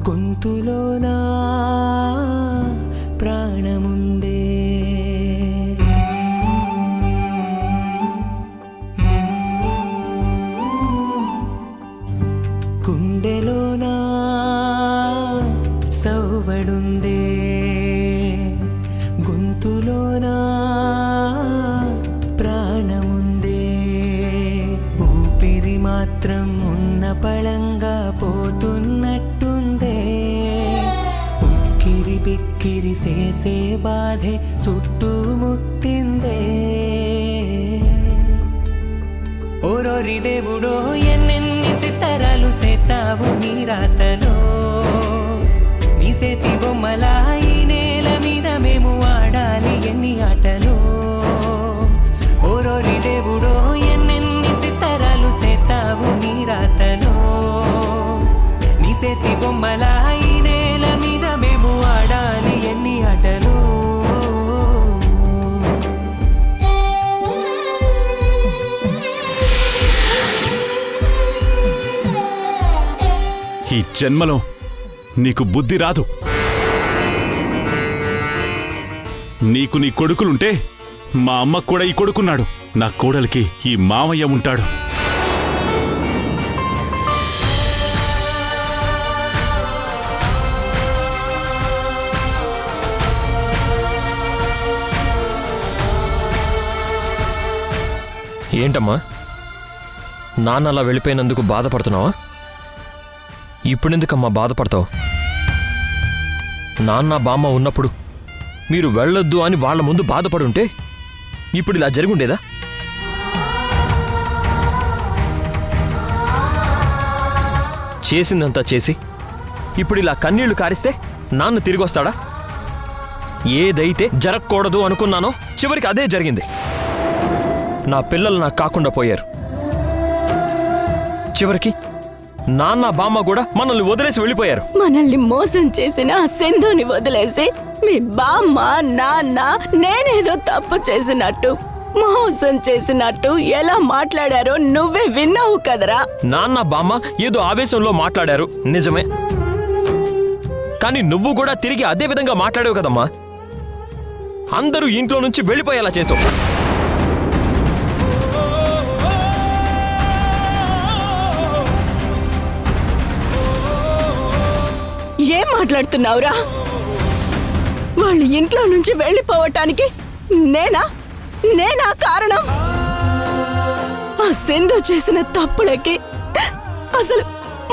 గొంతులోనా ప్రాణముందే గుండెలోనా సౌవడుందే గొంతులోనా ప్రాణముందే ఊపిరి మాత్రం ఉన్న పళంగా పోతున్నట్టుందే ఉక్కిరి బిక్కిరి చేసే బాధే చుట్టుముట్టిందే ఓరోరి దేవుడో ఎన్నెన్ని సితారాలు సేతావు నీ రాతలో నీ సేతి బొమ్మలా ఈ నేల మీద మేము ఆడాలి ఎన్ని ఆటలో ఓరోరి దేవుడో ఎన్నెన్ని సితారాలు సేతావు నీ రాతలో నీ సేతి బొమ్మలా ఈ నేల మీద మేము ఆడాలి ఎన్ని ఆటలో ఈ జన్మలో నీకు బుద్ధి రాదు. నీకు నీ కొడుకులుంటే మా అమ్మకు కూడా ఈ కొడుకున్నాడు. నా కోడలికి ఈ మామయ్య ఉంటాడు. ఏంటమ్మా, నాన్న అలా వెళ్ళిపోయినందుకు బాధపడుతున్నావా? ఇప్పుడెందుకమ్మా బాధపడతావు? నాన్న బామ్మ ఉన్నప్పుడు మీరు వెళ్ళొద్దు అని వాళ్ళ ముందు బాధపడుంటే ఇప్పుడు ఇలా జరుగుండేదా? చేసిందంతా చేసి ఇప్పుడు ఇలా కన్నీళ్లు కారిస్తే నాన్న తిరిగొస్తాడా? ఏదైతే జరగకూడదు అనుకున్నానో చివరికి అదే జరిగింది. నా పిల్లలు నాకు కాకుండా పోయారు. చివరికి నాన్న బామ్మ కూడా మనల్ని వదిలేసి వెళ్ళిపోయారు. మనల్ని మోసం చేసిన ఆ సింధుని వదిలేసి మీ బామ్మ నాన్న నేనేదో తప్పు చేసినట్టు మోసం చేసినట్టు ఎలా మాట్లాడారో నువ్వే విన్నావు కదరా. నాన్న బామ్మ ఏదో ఆవేశంలో మాట్లాడారు నిజమే, కానీ నువ్వు కూడా తిరిగి అదే విధంగా మాట్లాడావు కదమ్మా. అందరూ ఇంట్లో నుంచి వెళ్ళిపోయేలా చేసావు. ఏం మాట్లాడుతున్నావురా? వాళ్ళు ఇంట్లో నుంచి వెళ్ళిపోవటానికి నేనా కారణం? ఆ సింధు చేసిన తప్పులకి అసలు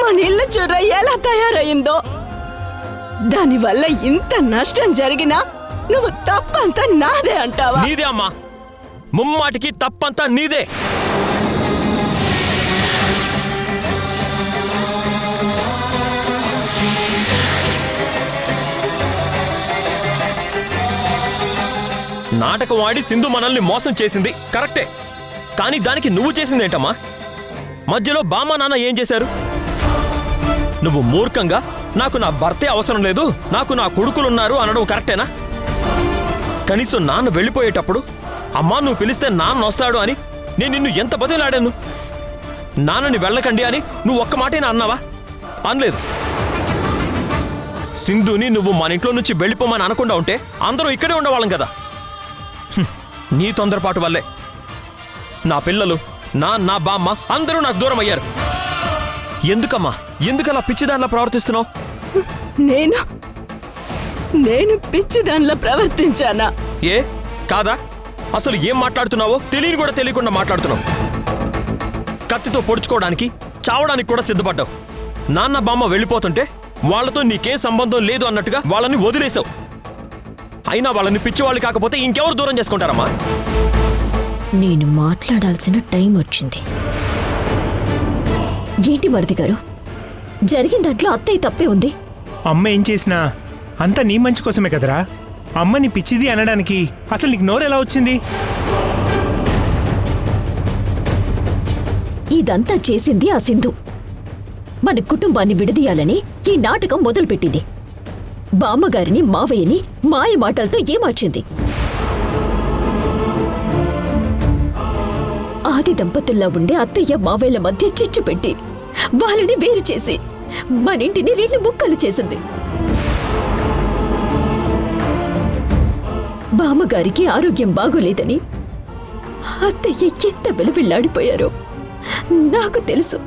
మన ఇల్లు చూర ఎలా తయారయ్యిందో, దానివల్ల ఇంత నష్టం జరిగినా నువ్వు తప్పంతా నాదే అంటావా? నీదే అమ్మా, ముమ్మాటికి తప్పంతా నీదే. నాటకం ఆడి సింధు మనల్ని మోసం చేసింది కరెక్టే, కానీ దానికి నువ్వు చేసిందేంటమ్మా? మధ్యలో బామ్మ నాన్న ఏం చేశారు? నువ్వు మూర్ఖంగా నాకు నా భర్తే అవసరం లేదు, నాకు నా కొడుకులున్నారు అనడం కరెక్టేనా? కనీసం నాన్న వెళ్ళిపోయేటప్పుడు అమ్మా నువ్వు పిలిస్తే నాన్న వస్తాడు అని నేను నిన్ను ఎంత బతిలాడాను. నాన్నని వెళ్ళకండి అని నువ్వు ఒక్క మాటేనా అన్నావా? అనలేదు. సింధుని నువ్వు మన ఇంట్లో నుంచి వెళ్ళిపోమని అనకుండా ఉంటే అందరూ ఇక్కడే ఉండేవాళ్ళం కదా. నీ తొందరపాటు వల్లే నా పిల్లలు నా బామ్మ అందరూ నాకు దూరం అయ్యారు. ఎందుకమ్మా, ఎందుకలా పిచ్చిదానిలా ప్రవర్తిస్తున్నావు? నేను పిచ్చిదానిలా ప్రవర్తించానా? ఏ కాదా? అసలు ఏం మాట్లాడుతున్నావో తెలియని కూడా తెలియకుండా మాట్లాడుతున్నావు. కత్తితో పొడుచుకోవడానికి చావడానికి కూడా సిద్ధపడ్డావు. నాన్న బామ్మ వెళ్ళిపోతుంటే వాళ్లతో నీకే సంబంధం లేదు అన్నట్టుగా వాళ్ళని వదిలేశావు. అయినా వాళ్ళని పిచ్చివాళ్ళు కాకపోతే ఇంకెవరు దూరం చేసుకుంటారమ్మా? నేను మాట్లాడాల్సిన టైం వచ్చింది. ఏంటి మరిది గారు, జరిగిన దాంట్లో అత్తయ్య తప్పే ఉంది. అమ్మ ఏం చేసినా అంతా నీ మంచి కోసమే కదరా. అమ్మని పిచ్చిది అనడానికి అసలు నీకు నోరు ఎలా వచ్చింది? ఇదంతా చేసింది ఆ సింధు. మన కుటుంబాన్ని విడదీయాలని ఈ నాటకం మొదలుపెట్టింది. బామ్మగారిని మావయ్యని మాయ మాటలతో ఏమార్చింది. ఆది దంపతుల్లా ఉండే అత్తయ్య మావయ్యల మధ్య చిచ్చు పెట్టి వాళ్ళని వేరు చేసి మన ఇంటిని రెండు ముక్కలు చేసింది. బామ్మగారికి ఆరోగ్యం బాగోలేదని అత్తయ్య ఎంత వెలువెల్లాడిపోయారో నాకు తెలుసు.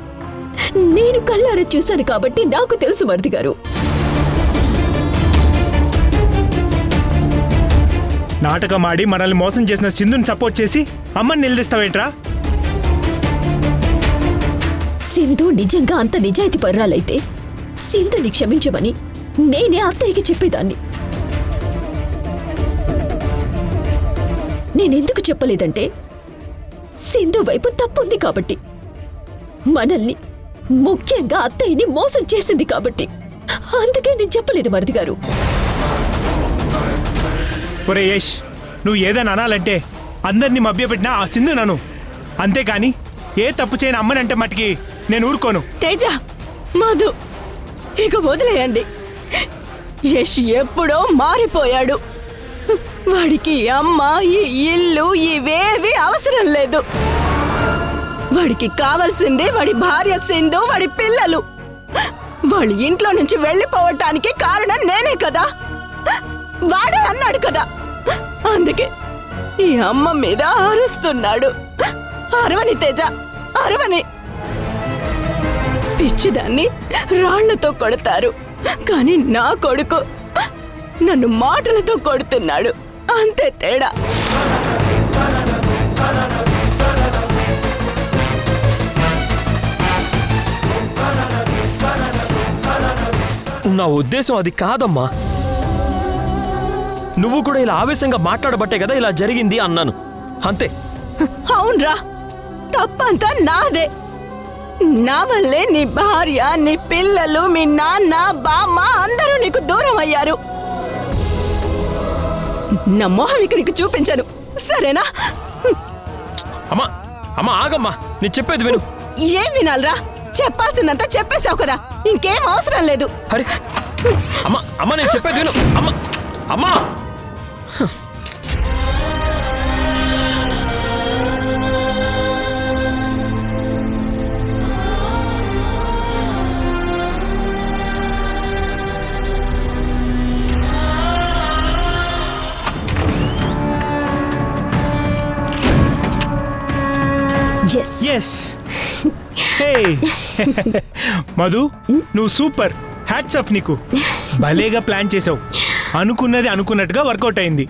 నేను కళ్ళారా చూశాను కాబట్టి నాకు తెలుసు మరిది గారు. నాటకం ఆడి మనల్ని మోసం చేసిన సింధుని సపోర్ట్ చేసి అమ్మని నిలదీస్తావేంట్రా? సింధు నిజంగా అంత నిజాయితీ పరురాలైతే సింధుని క్షమించమని నేనే అత్తయ్యకి చెప్పేదాన్ని. నేనెందుకు చెప్పలేదంటే సింధు వైపు తప్పుంది కాబట్టి, మనల్ని ముఖ్యంగా అత్తయ్యని మోసం చేసింది కాబట్టి. అందుకే నేను చెప్పలేదు మరిది గారు. ఒరే యష్, నువ్వు ఏదైనా అనాలంటే అందరినీ మభ్యపెట్టినా ఆ సింధు నన్ను, అంతేకాని ఏ తప్పు చేయని అమ్మనంటే మటుకి నేను ఊరుకోను. తేజ, మధు, ఇక వదిలేయండి. యష్ ఎప్పుడో మారిపోయాడు. వాడికి ఈ అమ్మ, ఈ ఇల్లు ఇవేవి అవసరం లేదు. వాడికి కావాల్సింది వాడి భార్య సింధు, వాడి పిల్లలు. వాళ్ళు ఇంట్లో నుంచి వెళ్ళిపోవటానికి కారణం నేనే కదా, వాడే అన్నాడు కదా. అందుకే ఈ అమ్మ మీద అరుస్తున్నాడు. అరవని తేజ, అరవని. పిచ్చిదాన్ని రాళ్లతో కొడతారు, కానీ నా కొడుకు నన్ను మాటలతో కొడుతున్నాడు. అంతే తేడా. నా ఉద్దేశం అది కాదమ్మా. నువ్వు కూడా ఇలా ఆవేశంగా మాట్లాడబట్టే కదా ఇలా జరిగింది అన్నాను, అంతే. అవునరా, తప్పంతా నాదే. నా వల్లే నీ భార్య, నీ పిల్లలు, మీ నాన్న, బామ్మ అందరూ నీకు దూరం అయ్యారు. నా మొహం ఇక నీకు చూపించాను, సరేనా? అమ్మా అమ్మా ఆగమ్మా, నేను చెప్పేది విను. ఏం వినాలరా? చెప్పాల్సిందంతా చెప్పేశావు కదా, ఇంకేం అవసరం లేదు. అరే అమ్మా అమ్మా, నేను చెప్పేది విను. అమ్మా అమ్మా. ఎస్. హే మధు, నువ్వు సూపర్. హ్యాట్స్ ఆఫ్ నీకు. భలేగా ప్లాన్ చేసావు. అనుకున్నది అనుకున్నట్టుగా వర్కౌట్ అయింది.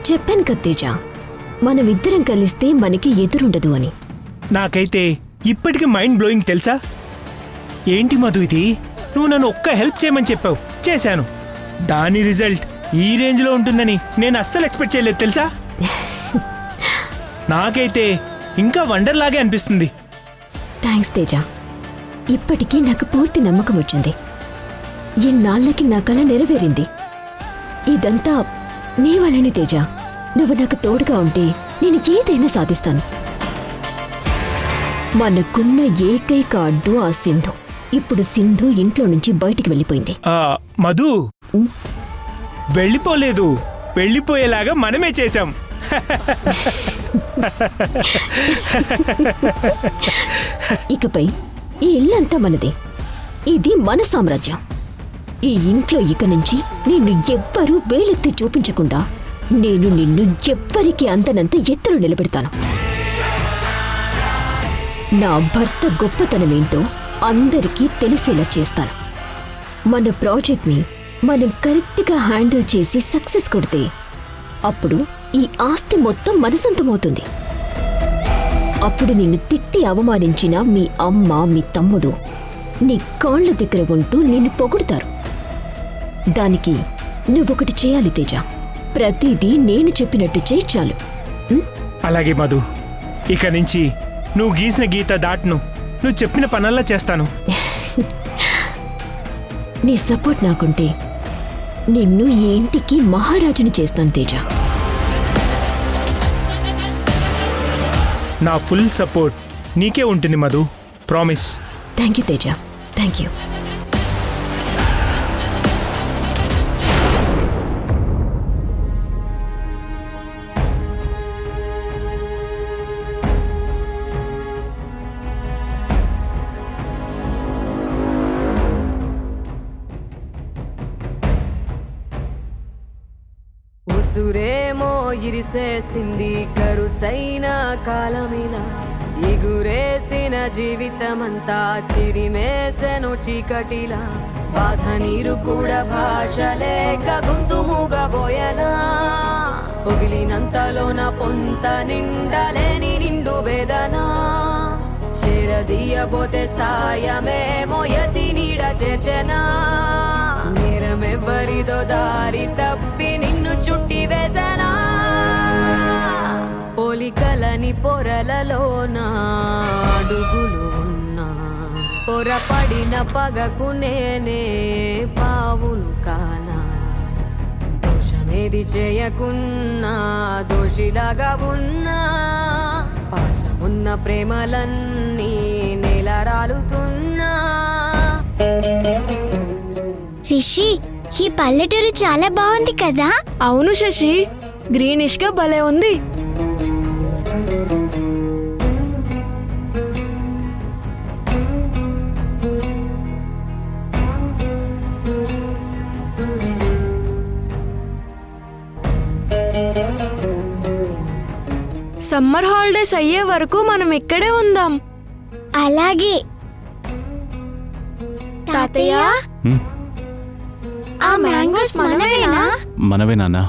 చెప్పాను కదా తేజ, మనమిద్దరం కలిస్తే మనకి ఎదురుండదు అని. నాకైతే ఇప్పటికీ మైండ్ బ్లోయింగ్ తెలుసా? ఏంటి మధు ఇది? నువ్వు నన్ను ఒక్క హెల్ప్ చేయమని చెప్పావు, చేశాను. దాని రిజల్ట్ ఈ రేంజ్లో ఉంటుందని నేను అస్సలు ఎక్స్పెక్ట్ చేయలేదు తెలుసా? నాకైతే ఇంకా వండర్ లాగే అనిపిస్తుంది. థ్యాంక్స్ తేజ. ఇప్పటికీ నాకు పూర్తి నమ్మకం వచ్చింది. ఎన్నాళ్ళకి నా కల నెరవేరింది. ఇదంతా నీ వల్లనే తేజ. నువ్వు నాకు తోడుగా ఉంటే నేను ఏదైనా సాధిస్తాను. మనకున్న ఏకైక అడ్డు ఆ సింధు. ఇప్పుడు సింధు ఇంట్లో నుంచి బయటికి వెళ్ళిపోయింది. మధు, వెళ్ళిపోలేదు, వెళ్ళిపోయేలాగా మనమే చేశాం. ఇకపై ఈ ఇల్లంతా మనదే. ఇది మన సామ్రాజ్యం. ఈ ఇంట్లో ఇక నుంచి నిన్ను ఎవ్వరూ వేలెత్తి చూపించకుండా నేను నిన్ను ఎవ్వరికి అందనంత ఎత్తులో నిలబెడతాను. నా భర్త గొప్పతనమేంటో అందరికీ తెలిసేలా చేస్తాను. మన ప్రాజెక్ట్ని మనం కరెక్ట్గా హ్యాండిల్ చేసి సక్సెస్ కొడితే అప్పుడు ఈ ఆస్తి మొత్తం మన సొంతమవుతుంది. అప్పుడు నిన్ను తిట్టి అవమానించిన మీ అమ్మ, మీ తమ్ముడు నీ కాళ్ళ దగ్గర ఉంటూ నిన్ను పొగుడుతారు. దానికి నువ్వొకటి చేయాలి తేజ. ప్రతిదీ నేను చెప్పినట్టు చేయి చాలు. అలాగే మధు, ఇక నుంచి నువ్వు గీసిన గీత దాటును. నువ్వు చెప్పిన పనల్లా చేస్తాను. నీ సపోర్ట్ నాకుంటే నిన్ను ఈ ఇంటికి మహారాజుని చేస్తాను తేజ. నా ఫుల్ సపోర్ట్ నీకే ఉంటుంది Madhu, promise. Thank you Teja, thank you. ఉసురేమో ఇరిసేసింది కరుసైన కాలమిలా ఎగురేసిన జీవితమంతా చిరిమేసెను చీకటిలా బాధ నీరు కూడా భాష లేక గొంతు మూగబోయనా పొగిలినంతలోన పొంత నిండలేని నిండు వేదనా చేరదీయబోతే సాయమేమో యతి నీడ చేచనా నేరమెవ్వరిదో దారి తప్పి నిన్ను చుట్టి వేసనా పోలికలని పొరలలోన అడుగులు ఉన్నా పొరపడిన పగకు నేనే పావును కానా దోషమేది చేయకున్నా దోషిలాగా ఉన్నా పాసమున్న ప్రేమలన్నీ నేలరాలుతున్నా రిషి ఈ పల్లెటూరు చాలా బాగుంది కదా. అవును శశి, గ్రీనిష్ గా భలే ఉంది. సమ్మర్ హాలిడేస్ అయ్యే వరకు మనం ఇక్కడే ఉందాం. అలాగే తాతయ్య, హ్మ్, ఆ మ్యాంగోస్ మనవేనా? మనవే నాన్నా.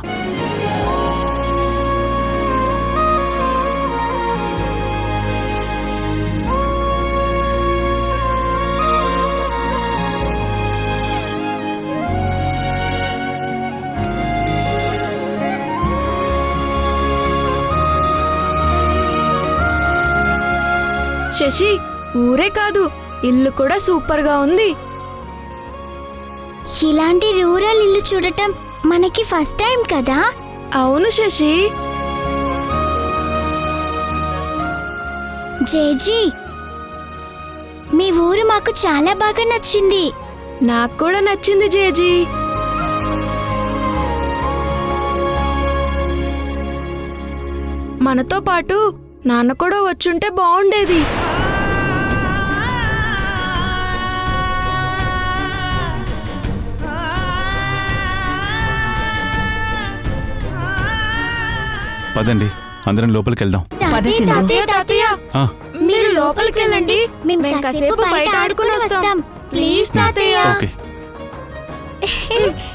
శశి, ఊరే కాదు ఇల్లు కూడా సూపర్ గా ఉంది. ఇలాంటి రూరల్ ఇల్లు చూడటం మనకి ఫస్ట్ టైం కదా. అవును శశి. జేజీ, మీ ఊరు మాకు చాలా బాగా నచ్చింది. నాకు కూడా నచ్చింది జేజీ. మనతో పాటు నాన్న కూడా వచ్చుంటే బాగుండేది. పదండి అందరం లోపలికి వెళ్దాం. తాతయ్య, తాతయ్య, ఆ, మీరు లోపలికి వెళ్ళండి, మేము కాసేపు బయట ఆడుకుని వస్తాం. ప్లీజ్ తాతయ్య. ఓకే.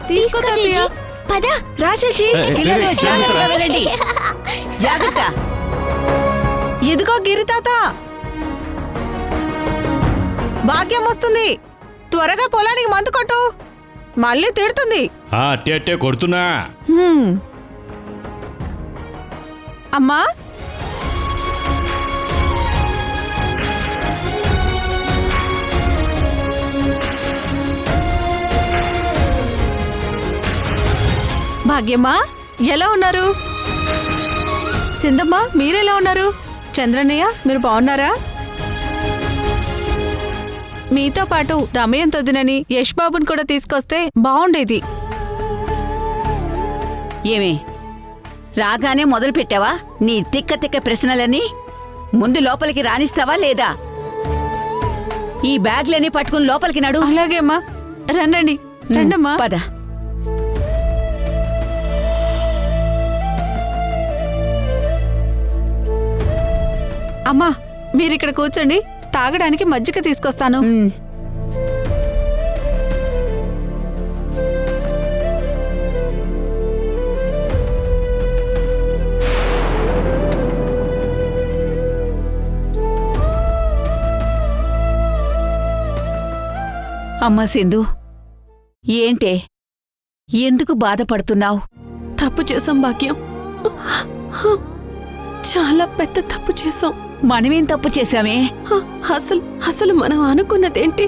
తీసుకో తాతయ్య. పద. రా శశి. జాగ్రత్త. వెళ్ళండి, జాగ్రత్త. ఇదిగో గిరితాత, భాగ్యం వస్తుంది. త్వరగా పొలానికి మందు కొట్టు, మళ్ళీ తిడుతుంది. అట్టే కొడుతున్నా. అమ్మా, భాగ్యమ్మా ఎలా ఉన్నారు? సింధమ్మ మీరెలా ఉన్నారు? చంద్రన్నయ్య మీరు బాగున్నారా? మీతో పాటు దమయంతి వదినని యష్ బాబుని కూడా తీసుకొస్తే బాగుండేది. ఏమి రాగానే మొదలు పెట్టావా నీ తిక్క తిక్క ప్రశ్నలని? ముందు లోపలికి రానిస్తావా లేదా? ఈ బ్యాగ్లని పట్టుకుని లోపలికి నడు. అలాగే అమ్మా, రండి రండమ్మా. పద. అమ్మా మీరిక్కడ కూర్చోండి, తాగడానికి మజ్జిగ తీసుకొస్తాను. అమ్మా సింధు, ఏంటే ఎందుకు బాధపడుతున్నావు? తప్పు చేసాం భాగ్యం, చాలా పెద్ద తప్పు చేసాం. మనమేం తప్పు చేశామే? అసలు మనం అనుకున్నదేంటి?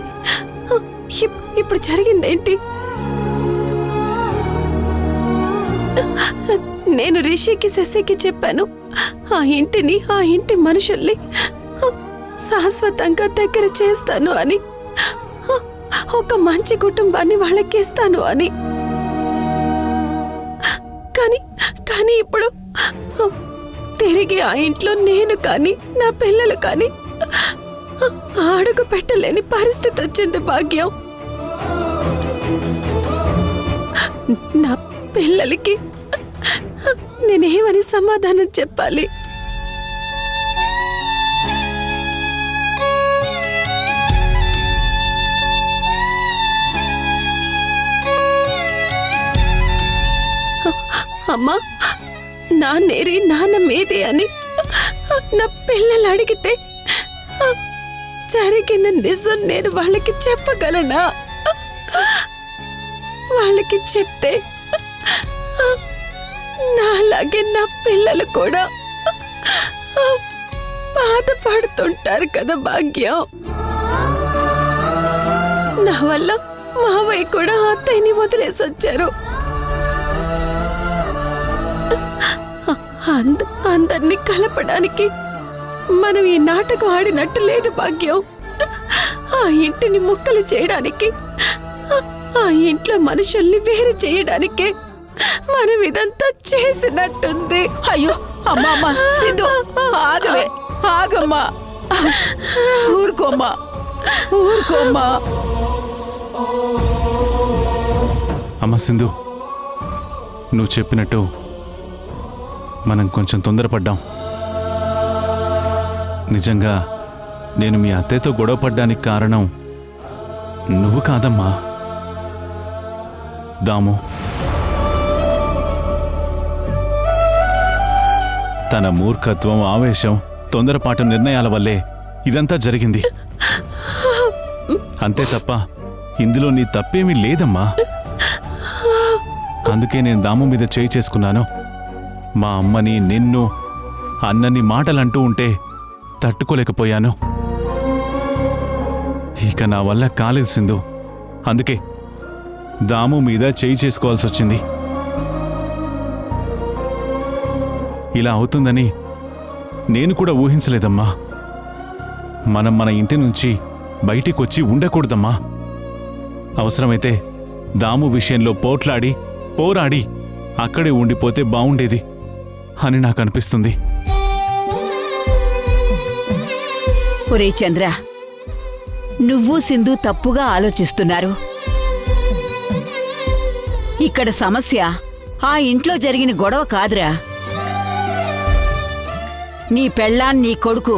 ఇప్పుడు జరిగిందేంటి? నేను రిషికి శశికి చెప్పాను, ఆ ఇంటిని ఆ ఇంటి మనుషుల్ని శాశ్వతంగా దగ్గర చేస్తాను అని, ఒక మంచి కుటుంబాన్ని వాళ్ళకి ఇస్తాను అని. కానీ ఇప్పుడు తిరిగి ఆ ఇంట్లో నేను కానీ నా పిల్లలు కానీ అడుగు పెట్టలేని పరిస్థితి వచ్చింది భాగ్యం. నా పిల్లలకి నేనేమని సమాధానం చెప్పాలి? అమ్మా, నాన్నేరి నాన్న మీదే అని నా పిల్లలు అడిగితే జరిగిన నిజం నేను వాళ్ళకి చెప్పగలనా? వాళ్ళకి చెప్తే నాలాగే నా పిల్లలు కూడా బాధపడుతుంటారు కదా భాగ్యం. నా వల్ల మావయ్య కూడా అత్తయ్యని వదిలేసి వచ్చారు. అందరినీ కలపడానికి మనం ఈ నాటకం ఆడినట్టు లేదు భాగ్యం. ఆ ఇంటిని ముక్కలు చేయడానికి, ఆ ఇంట్లో మనుషుల్ని వేరు చేయడానికే మనం ఇదంతా చేసినట్టుంది. అయ్యో అమ్మా అమ్మా సింధు, ఆగవే, ఆగమ్మా, ఊరుకోమ్మా, ఊరుకోమ్మా. అమ్మ సింధు, నువ్వు చెప్పినట్టు మనం కొంచెం తొందరపడ్డాం. నిజంగా నేను మీ అత్తయ్యతో గొడవ పడ్డానికి కారణం నువ్వు కాదమ్మా, దాము. తన మూర్ఖత్వం, ఆవేశం, తొందరపాటు నిర్ణయాల వల్లే ఇదంతా జరిగింది. అంతే తప్ప ఇందులో నీ తప్పేమీ లేదమ్మా. అందుకే నేను దాము మీద చేయి చేసుకున్నాను. మా అమ్మని, నిన్ను, అన్నని మాటలంటూ ఉంటే తట్టుకోలేకపోయాను. ఇక నా వల్ల కాలేదు సింధు. అందుకే దాము మీద చేయి చేసుకోవాల్సి వచ్చింది. ఇలా అవుతుందని నేను కూడా ఊహించలేదమ్మా. మనం మన ఇంటి నుంచి బయటికొచ్చి ఉండకూడదమ్మా. అవసరమైతే దాము విషయంలో పోరాడి అక్కడే ఉండిపోతే బావుండేది అని నాకు అనిపిస్తుంది. ఒరే చంద్ర, నువ్వు సింధు తప్పుగా ఆలోచిస్తున్నారు. ఇక్కడ సమస్య ఆ ఇంట్లో జరిగిన గొడవ కాదురా. నీ పెళ్ళాం, నీ కొడుకు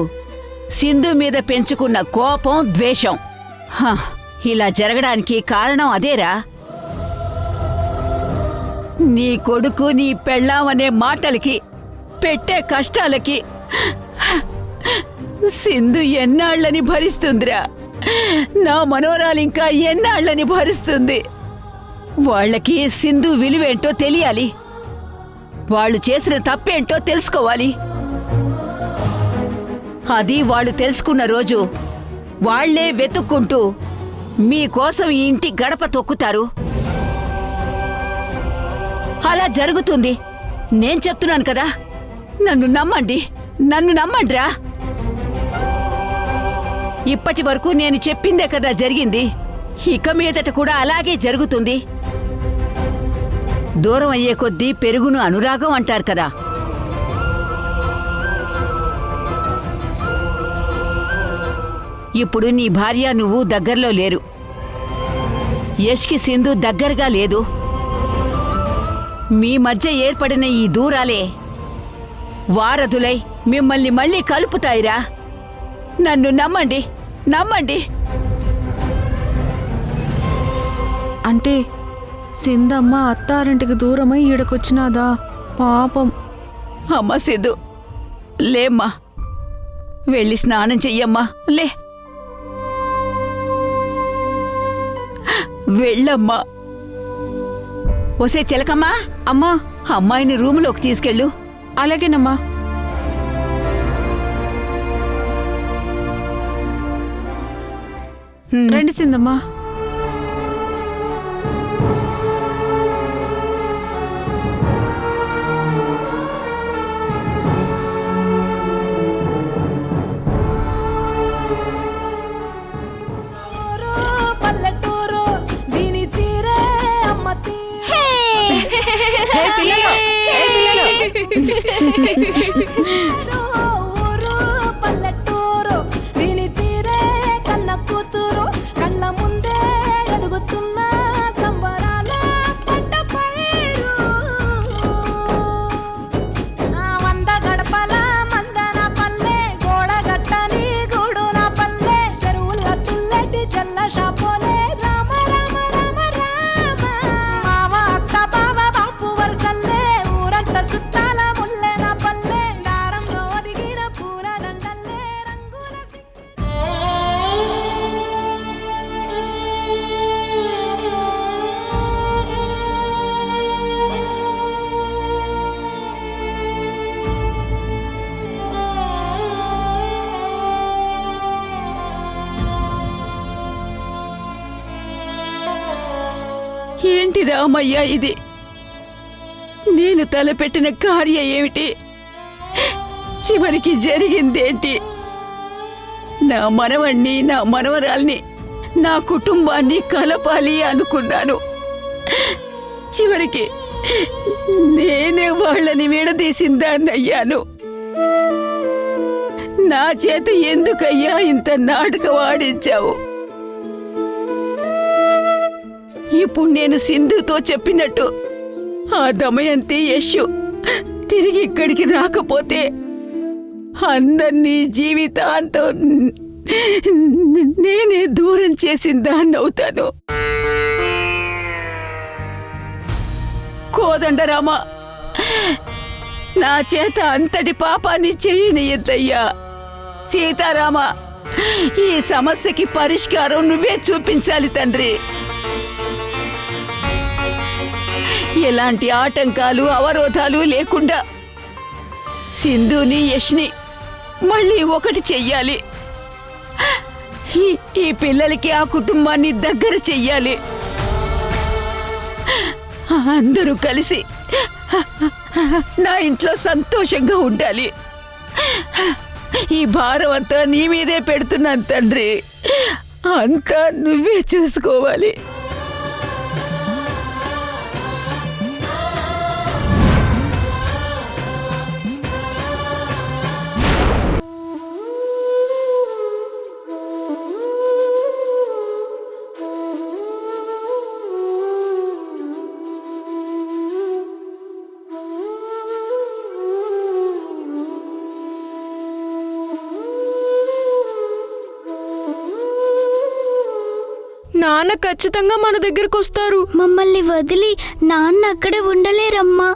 సింధు మీద పెంచుకున్న కోపం, ద్వేషం. ఇలా జరగడానికి కారణం అదేరా. నీ కొడుకు, నీ పెళ్ళాం అనే మాటలకి, పెట్టే కష్టాలకి సింధు ఎన్నాళ్ళని భరిస్తుందిరా. నా మనవరాలు ఇంకా ఎన్నాళ్ళని భరిస్తుంది. వాళ్ళకి సింధు విలువేంటో తెలియాలి. వాళ్ళు చేసిన తప్పేంటో తెలుసుకోవాలి. అది వాళ్ళు తెలుసుకున్న రోజు వాళ్లే వెతుక్కుంటూ మీకోసం ఈ ఇంటి గడప తొక్కుతారు. అలా జరుగుతుంది. నేను చెప్తున్నాను కదా, నన్ను నమ్మండిరా. ఇప్పటి వరకు నేను చెప్పిందే కదా జరిగింది. ఇక మీదట కూడా అలాగే జరుగుతుంది. దూరం అయ్యే కొద్దీ పెరుగును అనురాగం అంటారు కదా. ఇప్పుడు నీ భార్య నువ్వు దగ్గరలో లేరు. యష్కి సింధు దగ్గరగా లేదు. మీ మధ్య ఏర్పడిన ఈ దూరాలే వారధులై మిమ్మల్ని మళ్ళీ కలుపుతాయిరా. నన్ను నమ్మండి. అంటే సింధమ్మ అత్తారింటికి దూరమై ఈడకొచ్చినాదా? పాపం. అమ్మ సింధు, లేమ్మా, వెళ్ళి స్నానం చెయ్యమ్మా. వెళ్ళమ్మా. ఒసే చిలకమ్మా, అమ్మా, అమ్మాయిని రూములోకి తీసుకెళ్ళు. అలాగేనమ్మా. రండి సింధమ్మా. పల్లెటూరు దీని తీరే అమ్మ ఊరు పల్లెటూరు దీని తీరే కన్న కూతురు కళ్ళ ముందే ఎదుగుతున్న సంబరాల పంట పైరు. ఏంటి రామయ్య ఇది? నేను తలపెట్టిన కార్యం ఏమిటి? చివరికి జరిగిందేంటి? నా మనవణ్ణి, నా మనవరాల్ని, నా కుటుంబాన్ని కలపాలి అనుకున్నాను. చివరికి నేనే వాళ్ళని విడదీసిందాన్నయ్యాను. నా చేత ఎందుకయ్యా ఇంత నాటకం ఆడించావు? ఇప్పుడు నేను సింధుతో చెప్పినట్టు ఆ దమయంతి యశు తిరిగి ఇక్కడికి రాకపోతే అందర్నీ జీవితాంతం నేనే దూరం చేసిందాన్నవుతాను. కోదండరామ, నా చేత అంతటి పాపాన్ని చేయనియద్దయ్యా. సీతారామ, ఈ సమస్యకి పరిష్కారం నువ్వే చూపించాలి తండ్రి. ఎలాంటి ఆటంకాలు అవరోధాలు లేకుండా సింధుని యష్ని మళ్ళీ ఒకటి చెయ్యాలి. ఈ పిల్లలకి ఆ కుటుంబాన్ని దగ్గర చెయ్యాలి. అందరూ కలిసి నా ఇంట్లో సంతోషంగా ఉండాలి. ఈ భారం అంతా నీ మీదే పెడుతున్నాను తండ్రి. అంతా నువ్వే చూసుకోవాలి. నాన్న ఖచ్చితంగా మన దగ్గరకు వస్తారు. మమ్మల్ని వదిలి నాన్న అక్కడే ఉండలేరమ్మా.